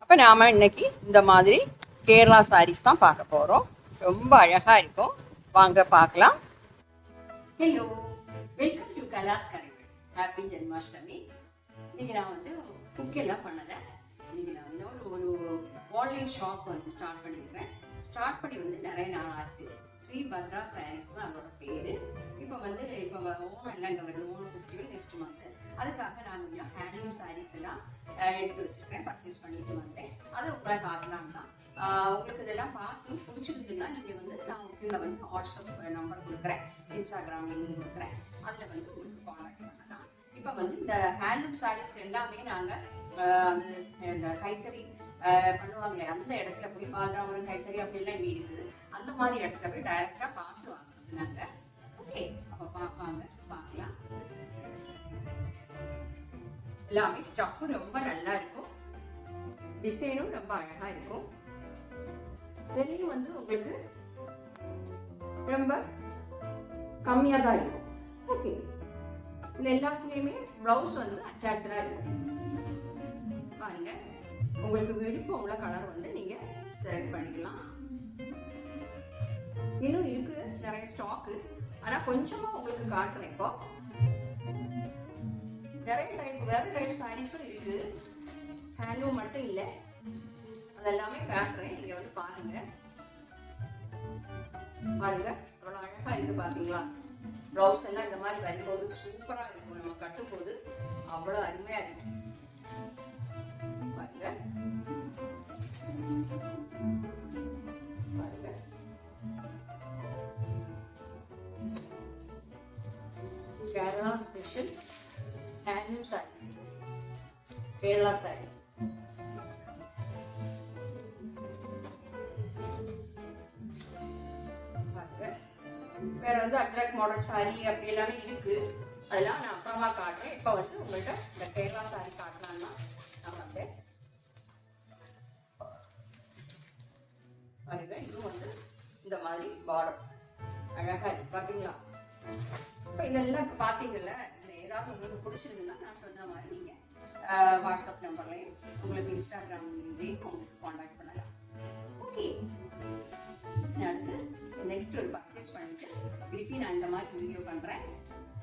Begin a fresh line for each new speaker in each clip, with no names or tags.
அப்போ நாம் இன்னைக்கு இந்த மாதிரி கேரளா சாரீஸ் தான் பார்க்க போகிறோம். ரொம்ப அழகாக இருக்கும். வாங்க பார்க்கலாம். ஹலோ, வெல்கம் டு கலாஸ் கரைகள். ஹாப்பி ஜென்மாஷ்டமி. இன்னைக்கு நான் வந்து குக்கெல்லாம் பண்ணலை. இன்னைக்கு நான் வந்து ஒரு ஆன்லைன் ஷாப் வந்து ஸ்டார்ட் பண்ணியிருக்கிறேன். ஸ்டார்ட் பண்ணி வந்து நிறைய நாள் ஆச்சு. ஸ்ரீ பத்ரா சாரீஸ் தான் அதோட பேர். இப்போ ஓணம் எல்லாம் இங்கே வருது. Onam festival next month. அதுக்காக நான் கொஞ்சம் ஹேண்ட்லூம் சாரீஸ் எல்லாம் எடுத்து வச்சுருக்கேன். பர்ச்சேஸ் பண்ணிட்டு வந்தேன். அதை உங்களை காட்டலாம் தான். உங்களுக்கு இதெல்லாம் பார்த்து பிடிச்சிருந்துன்னா நீங்கள் வந்து நான் கீழே வந்து வாட்ஸ்அப் நம்பர் கொடுக்குறேன், இன்ஸ்டாகிராம் லிங்க் கொடுக்குறேன். அதில் வந்து உங்களுக்கு காண்டாக்ட் பண்ணலாம். இப்போ வந்து இந்த ஹேண்ட்லூம் சாரீஸ் எல்லாமே நாங்கள் அந்த இந்த கைத்தறி பண்ணுவாங்களே அந்த இடத்துல போய் பாலராமரம் கைத்தறி அப்படிலாம் இங்கே இருக்குது. அந்த மாதிரி இடத்துல போய் டைரெக்டாக பார்த்து வாங்குறது நாங்கள். ஓகே, அப்போ பார்க்கலாம். எல்லாமே ஸ்டஃப்பும் ரொம்ப நல்லா இருக்கும், டிசைனும் ரொம்ப அழகா இருக்கும். விலையும் வந்து உங்களுக்கு ரொம்ப கம்மியாக தான் இருக்கும். ஓகே, இதில் எல்லாத்துலேயுமே ப்ளவுஸ் வந்து அட்டாச்சாக இருக்கும். பாருங்க, உங்களுக்கு விருப்பம் உள்ள கலர் வந்து நீங்க செலக்ட் பண்ணிக்கலாம். இன்னும் இருக்கு நிறைய ஸ்டாக்கு. ஆனா கொஞ்சமா உங்களுக்கு காட்டுறேன். இப்போ வேற டைப் சாரீஸும் இருக்கு, ஹேண்ட்லூம் மட்டும் இல்லை. அதெல்லாமே காட்டுறேன், நீங்க வந்து பாருங்க. அவ்வளோ அழகா இருக்கு பாத்தீங்களா? ப்ளவுஸ் எல்லாம் இந்த மாதிரி வரும்போது சூப்பரா இருக்கும். நம்ம கட்டும் போது அவ்வளோ அருமையா இருக்கும். பாருங்க, Kerala special handloom saris, Kerala sari. வேற வந்து அஜ்ரக் மாடல் சாரி அப்படி எல்லாமே இருக்கு. அதெல்லாம் நான் அப்புறமா காட்டுறேன். இப்போ வந்து உங்கள்கிட்ட இந்த கேரளா சாரி காட்டலாம்னா நான் வந்தேன். பாருங்க, இதுவும் வந்து இந்த மாதிரி பார்டர் அழகா இருக்கு பாத்தீங்களா? இப்போ இதெல்லாம் இப்போ பார்த்தீங்கல்ல, இதில் ஏதாவது உங்களுக்கு பிடிச்சிருக்குன்னா நான் சொன்ன மாதிரி நீங்கள் வாட்ஸ்அப் நம்பர்லையும் உங்களுக்கு இன்ஸ்டாகிராம்லேயும் உங்களுக்கு காண்டாக்ட் பண்ணலாம். ஓகே, அடுத்து நெக்ஸ்ட் ஒரு பர்ச்சேஸ் பண்ணிவிட்டு திருப்பி நான் இந்த மாதிரி வீடியோ பண்ணுறேன்.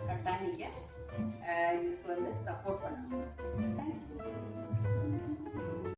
கரெக்டாக நீங்கள் இதுக்கு வந்து சப்போர்ட் பண்ணணும். தேங்க்யூ.